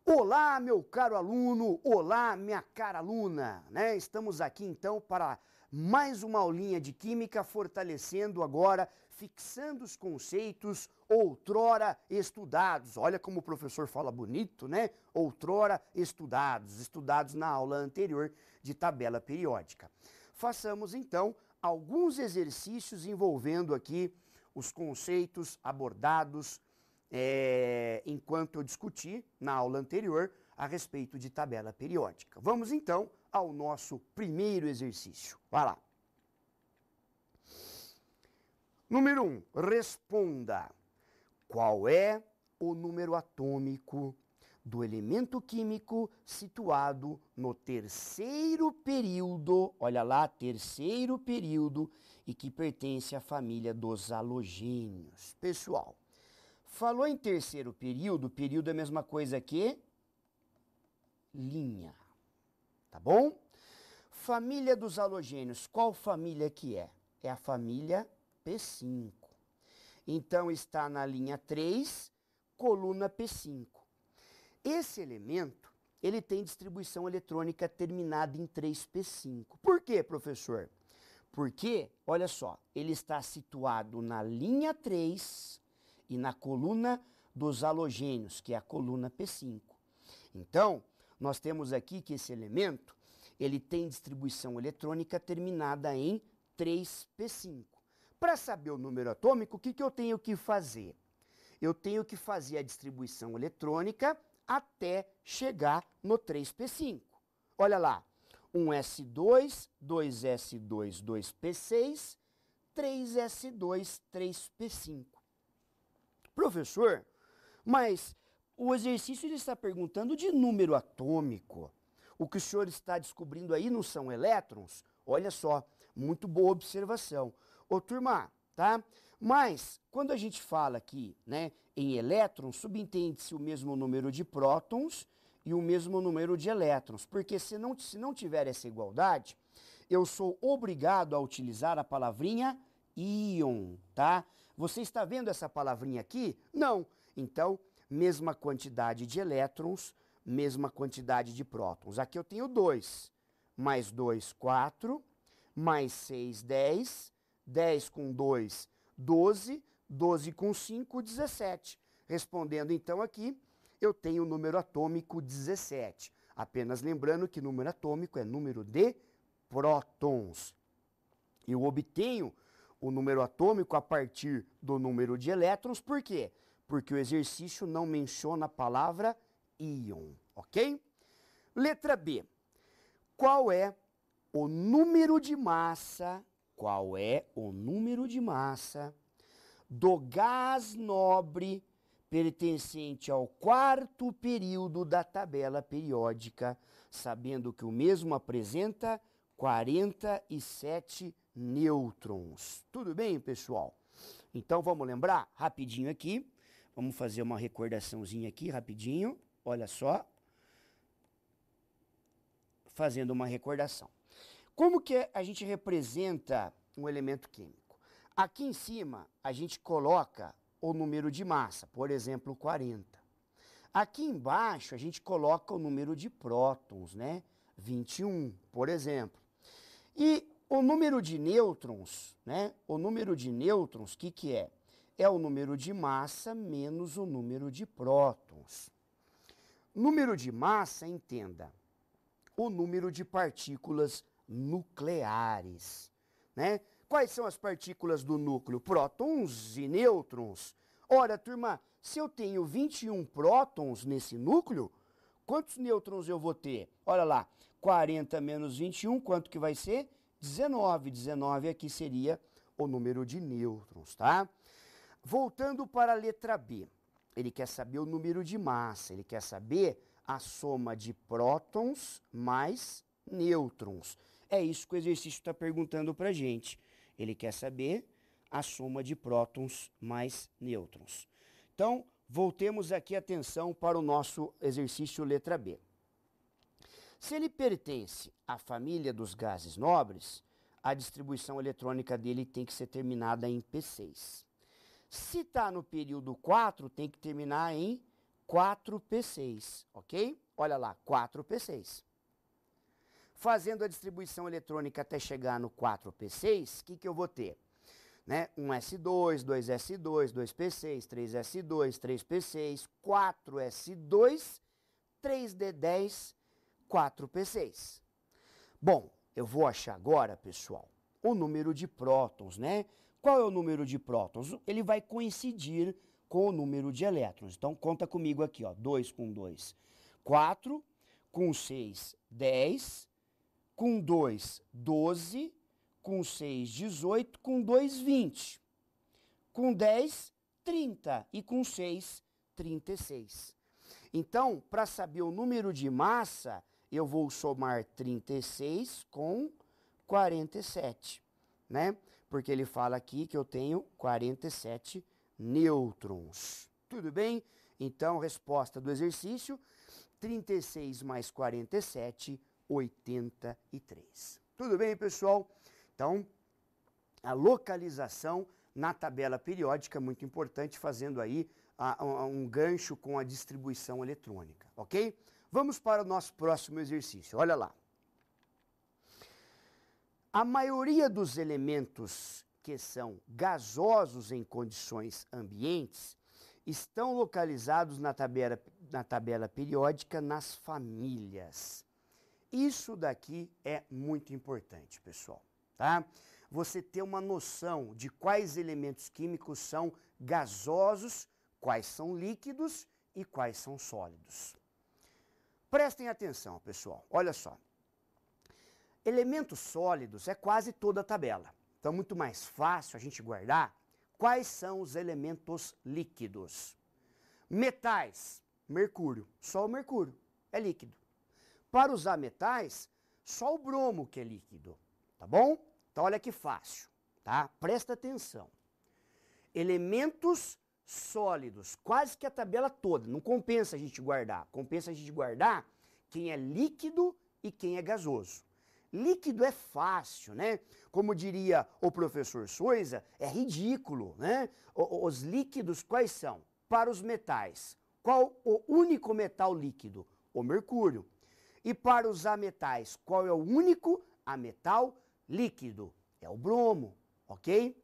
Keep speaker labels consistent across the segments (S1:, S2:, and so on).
S1: Olá, meu caro aluno, olá, minha cara aluna, né? Estamos aqui então para mais uma aulinha de Química, fortalecendo agora, fixando os conceitos outrora estudados. Olha como o professor fala bonito, né? Outrora estudados na aula anterior de tabela periódica. Façamos então alguns exercícios envolvendo aqui os conceitos abordados enquanto eu discuti na aula anterior a respeito de tabela periódica. Vamos então ao nosso primeiro exercício. Vai lá. Número 1. Responda. Qual é o número atômico do elemento químico situado no terceiro período, olha lá, terceiro período, e que pertence à família dos halogênios? Pessoal, falou em terceiro período, período é a mesma coisa que linha, tá bom? Família dos halogênios, qual família que é? É a família P5. Então está na linha 3, coluna P5. Esse elemento, ele tem distribuição eletrônica terminada em 3p5. Por quê, professor? Porque, olha só, ele está situado na linha 3 e na coluna dos halogênios, que é a coluna P5. Então, nós temos aqui que esse elemento, ele tem distribuição eletrônica terminada em 3p5. Para saber o número atômico, o que eu tenho que fazer? Eu tenho que fazer a distribuição eletrônica até chegar no 3p5. Olha lá, 1s2, 2s2, 2p6, 3s2, 3p5. Professor, mas o exercício ele está perguntando de número atômico. O que o senhor está descobrindo aí não são elétrons? Olha só, muito boa observação. Ô turma, tá? Mas, quando a gente fala aqui, né, em elétrons, subentende-se o mesmo número de prótons e o mesmo número de elétrons. Porque se não tiver essa igualdade, eu sou obrigado a utilizar a palavrinha íon, tá? Você está vendo essa palavrinha aqui? Não. Então, mesma quantidade de elétrons, mesma quantidade de prótons. Aqui eu tenho 2. Mais 2, 4. Mais 6, 10. 10 com 2, 12. 12 com 5, 17. Respondendo então aqui, eu tenho o número atômico 17. Apenas lembrando que número atômico é número de prótons. Eu obtenho o número atômico a partir do número de elétrons, por quê? Porque o exercício não menciona a palavra íon, ok? Letra B. Qual é o número de massa, do gás nobre pertencente ao quarto período da tabela periódica, sabendo que o mesmo apresenta 47 nêutrons. Tudo bem, pessoal? Então, vamos lembrar rapidinho aqui. Vamos fazer uma recordaçãozinha aqui, rapidinho. Olha só. Fazendo uma recordação. Como que a gente representa um elemento químico? Aqui em cima, a gente coloca o número de massa, por exemplo, 40. Aqui embaixo, a gente coloca o número de prótons, né? 21, por exemplo. E o número de nêutrons, né? O número de nêutrons, o que é? É o número de massa menos o número de prótons. Número de massa, entenda, o número de partículas nucleares, né? Quais são as partículas do núcleo? Prótons e nêutrons. Ora, turma, se eu tenho 21 prótons nesse núcleo, quantos nêutrons eu vou ter? Olha lá, 40 menos 21, quanto que vai ser? 19. 19 aqui seria o número de nêutrons, tá? Voltando para a letra B. Ele quer saber o número de massa, ele quer saber a soma de prótons mais nêutrons. É isso que o exercício está perguntando para a gente. Ele quer saber a soma de prótons mais nêutrons. Então, voltemos aqui a atenção para o nosso exercício letra B. Se ele pertence à família dos gases nobres, a distribuição eletrônica dele tem que ser terminada em P6. Se está no período 4, tem que terminar em 4P6, ok? Olha lá, 4P6. Fazendo a distribuição eletrônica até chegar no 4P6, o que eu vou ter? Né? 1S2, 2S2, 2P6, 3S2, 3P6, 4S2, 3D10, 4P6. Bom, eu vou achar agora, pessoal, o número de prótons, né? Qual é o número de prótons? Ele vai coincidir com o número de elétrons. Então, conta comigo aqui, ó. 2 com 2, 4, com 6, 10, com 2, 12, com 6, 18, com 2, 20, com 10, 30 e com 6, 36. Então, para saber o número de massa, eu vou somar 36 com 47, né? Porque ele fala aqui que eu tenho 47 nêutrons. Tudo bem? Então, resposta do exercício, 36 mais 47, 83. Tudo bem, pessoal? Então, a localização na tabela periódica é muito importante, fazendo aí um gancho com a distribuição eletrônica, ok? Vamos para o nosso próximo exercício. Olha lá. A maioria dos elementos que são gasosos em condições ambientes estão localizados na tabela periódica nas famílias. Isso daqui é muito importante, pessoal, tá? Você ter uma noção de quais elementos químicos são gasosos, quais são líquidos e quais são sólidos. Prestem atenção, pessoal, olha só. Elementos sólidos é quase toda a tabela. Então, muito mais fácil a gente guardar quais são os elementos líquidos. Metais, mercúrio, só o mercúrio é líquido. Para usar metais, só o bromo que é líquido, tá bom? Então, olha que fácil, tá? Presta atenção. Elementos sólidos, quase que a tabela toda, não compensa a gente guardar. Compensa a gente guardar quem é líquido e quem é gasoso. Líquido é fácil, né? Como diria o professor Souza, é ridículo, né? Os líquidos quais são? Para os metais, qual o único metal líquido? O mercúrio. E para os ametais, qual é o único ametal líquido? É o bromo, ok?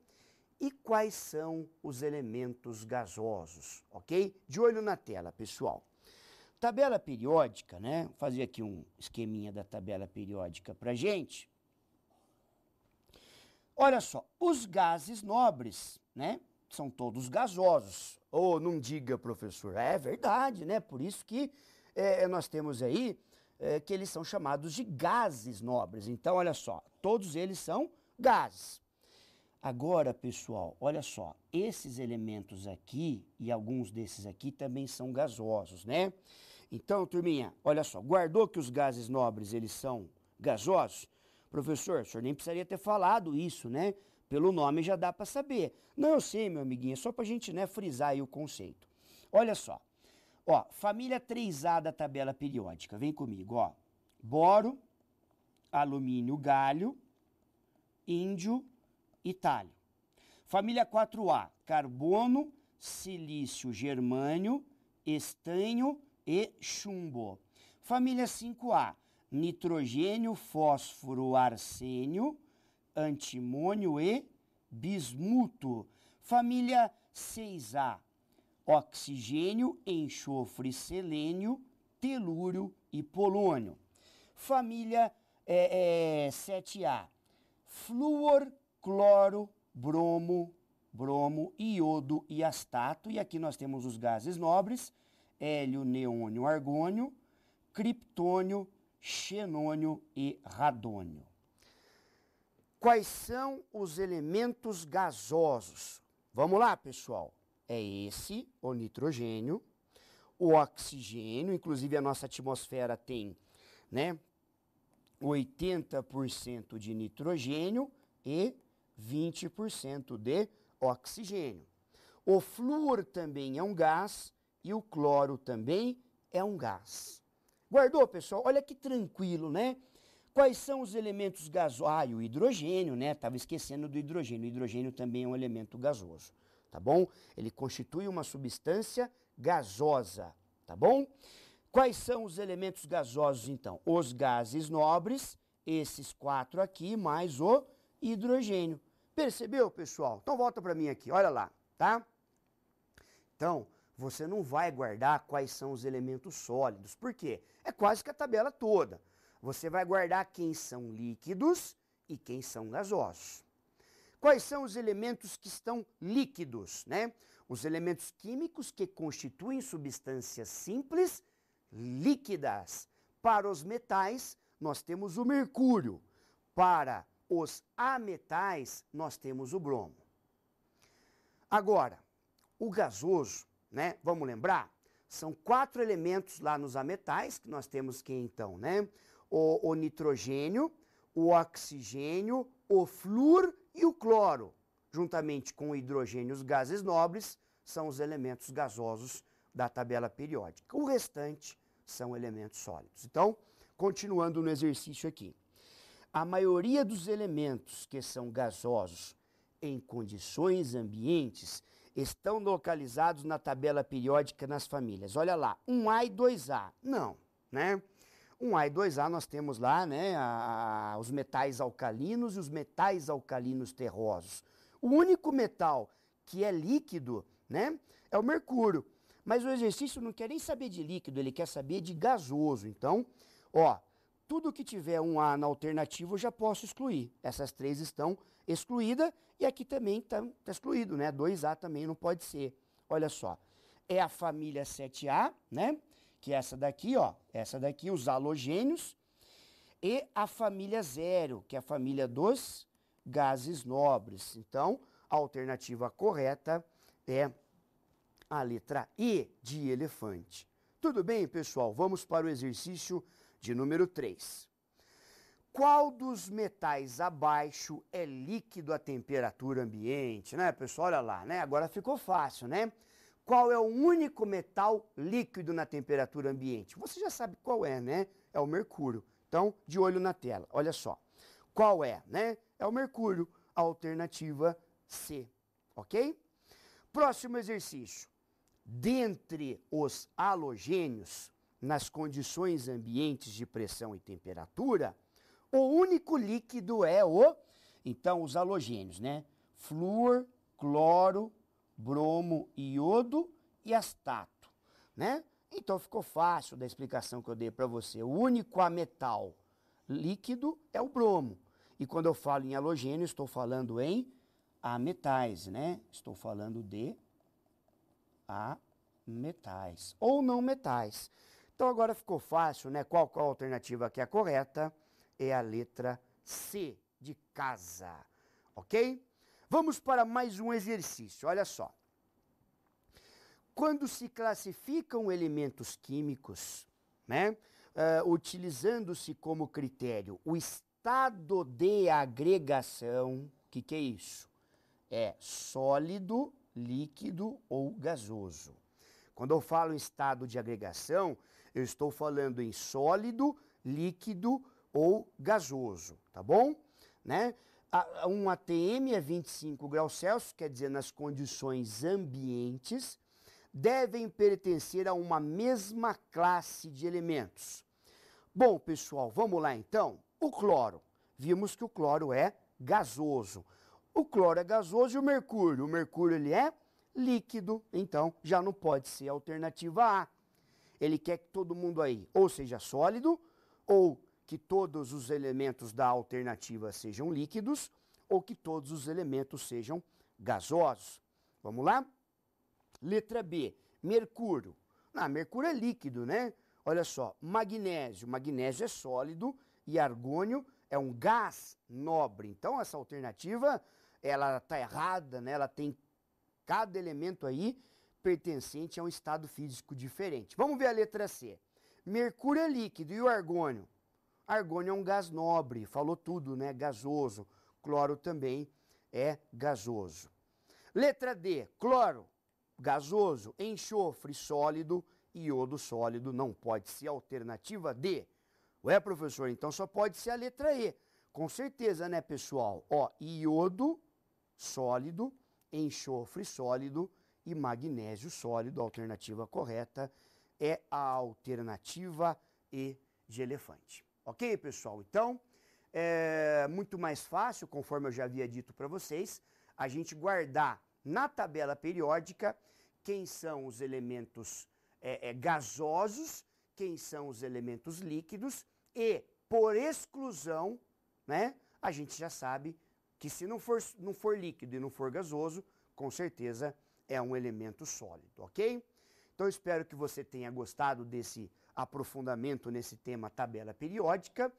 S1: E quais são os elementos gasosos, ok? De olho na tela, pessoal. Tabela periódica, né? Vou fazer aqui um esqueminha da tabela periódica pra gente. Olha só, os gases nobres, né? São todos gasosos. Ou não diga, professor, é verdade, né? Por isso que nós temos aí que eles são chamados de gases nobres. Então, olha só, todos eles são gases. Agora, pessoal, olha só, esses elementos aqui e alguns desses aqui também são gasosos, né? Então, turminha, olha só, guardou que os gases nobres, eles são gasosos? Professor, o senhor nem precisaria ter falado isso, né? Pelo nome já dá para saber. Não, eu sei, meu amiguinho, é só para a gente, né, frisar aí o conceito. Olha só, ó, família 3A da tabela periódica, vem comigo, ó. Boro, alumínio, galho, índio e talho. Família 4A, carbono, silício, germânio, estanho e chumbo. Família 5A, nitrogênio, fósforo, arsênio, antimônio e bismuto. Família 6A, oxigênio, enxofre, selênio, telúrio e polônio. Família 7A, flúor, cloro, bromo, iodo e astato. E aqui nós temos os gases nobres, hélio, neônio, argônio, criptônio, xenônio e radônio. Quais são os elementos gasosos? Vamos lá, pessoal. É esse, o nitrogênio, o oxigênio, inclusive a nossa atmosfera tem, né, 80% de nitrogênio e 20% de oxigênio. O flúor também é um gás e o cloro também é um gás. Guardou, pessoal? Olha que tranquilo, né? Quais são os elementos gasosos? Ah, e o hidrogênio, né? Estava esquecendo do hidrogênio. O hidrogênio também é um elemento gasoso, tá bom? Ele constitui uma substância gasosa, tá bom? Quais são os elementos gasosos, então? Os gases nobres, esses 4 aqui, mais o hidrogênio. Percebeu, pessoal? Então volta para mim aqui, olha lá, tá? Então, você não vai guardar quais são os elementos sólidos. Por quê? É quase que a tabela toda. Você vai guardar quem são líquidos e quem são gasosos. Quais são os elementos que estão líquidos, né? Os elementos químicos que constituem substâncias simples líquidas. Para os metais, nós temos o mercúrio. Para os ametais, nós temos o bromo. Agora, o gasoso, né? Vamos lembrar? São 4 elementos lá nos ametais, que nós temos que então, né? O nitrogênio, o oxigênio, o flúor e o cloro. Juntamente com o hidrogênio, os gases nobres, são os elementos gasosos da tabela periódica. O restante são elementos sólidos. Então, continuando no exercício aqui. A maioria dos elementos que são gasosos em condições ambientes estão localizados na tabela periódica nas famílias. Olha lá, 1A e 2A. Não, né? 1A e 2A nós temos lá, né, os metais alcalinos e os metais alcalinos terrosos. O único metal que é líquido, né, é o mercúrio. Mas o exercício não quer nem saber de líquido, ele quer saber de gasoso. Então, ó, tudo que tiver 1A na alternativa eu já posso excluir. Essas 3 estão excluídas e aqui também está excluído, né? 2A também não pode ser. Olha só, é a família 7A, né? Que é essa daqui, ó. Essa daqui, os halogênios. E a família 0, que é a família dos gases nobres. Então, a alternativa correta é a letra E de elefante. Tudo bem, pessoal? Vamos para o exercício de número 3. Qual dos metais abaixo é líquido à temperatura ambiente? Né, pessoal? Olha lá, né? Agora ficou fácil, né? Qual é o único metal líquido na temperatura ambiente? Você já sabe qual é, né? É o mercúrio. Então, de olho na tela. Olha só. Qual é, né? É o mercúrio. A alternativa C. Ok? Próximo exercício. Dentre os halogênios, nas condições ambientes de pressão e temperatura, o único líquido é o... Então, os halogênios, né? Flúor, cloro, bromo, iodo e astato, né? Então, ficou fácil da explicação que eu dei para você. O único ametal líquido é o bromo. E quando eu falo em halogênio, estou falando em ametais, né? Estou falando de ametais ou não metais. Então agora ficou fácil, né? Qual a alternativa que é a correta? É a letra C, de casa, ok? Vamos para mais um exercício, olha só. Quando se classificam elementos químicos, né? Utilizando-se como critério o estado de agregação, o que é isso? É sólido, líquido ou gasoso. Quando eu falo em estado de agregação, eu estou falando em sólido, líquido ou gasoso, tá bom? Né? Um ATM é 25 graus Celsius, quer dizer, nas condições ambientes, devem pertencer a uma mesma classe de elementos. Bom, pessoal, vamos lá então. O cloro. Vimos que o cloro é gasoso. O cloro é gasoso e o mercúrio ele é líquido, então já não pode ser a alternativa A. Ele quer que todo mundo aí ou seja sólido, ou que todos os elementos da alternativa sejam líquidos, ou que todos os elementos sejam gasosos. Vamos lá? Letra B, mercúrio. Mercúrio é líquido, né? Olha só, magnésio. Magnésio é sólido e argônio é um gás nobre. Então, essa alternativa, ela está errada, né? Ela tem cada elemento aí pertencente a um estado físico diferente. Vamos ver a letra C. Mercúrio é líquido e o argônio? Argônio é um gás nobre, falou tudo, né? Gasoso. Cloro também é gasoso. Letra D, cloro. gasoso, enxofre sólido, iodo sólido não pode ser alternativa D. Ué, professor, então só pode ser a letra E. Com certeza, né, pessoal? Ó, iodo sólido, enxofre sólido e magnésio sólido. A alternativa correta é a alternativa E de elefante. Ok, pessoal? Então, é muito mais fácil, conforme eu já havia dito para vocês, a gente guardar na tabela periódica quem são os elementos gasosos, quem são os elementos líquidos e, por exclusão, né, a gente já sabe que se não for líquido e não for gasoso, com certeza é um elemento sólido, ok? Então, espero que você tenha gostado desse aprofundamento nesse tema tabela periódica.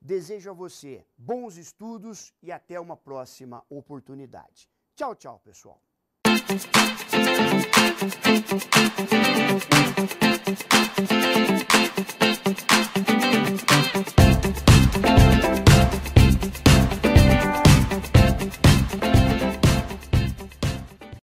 S1: Desejo a você bons estudos e até uma próxima oportunidade. Tchau, tchau, pessoal.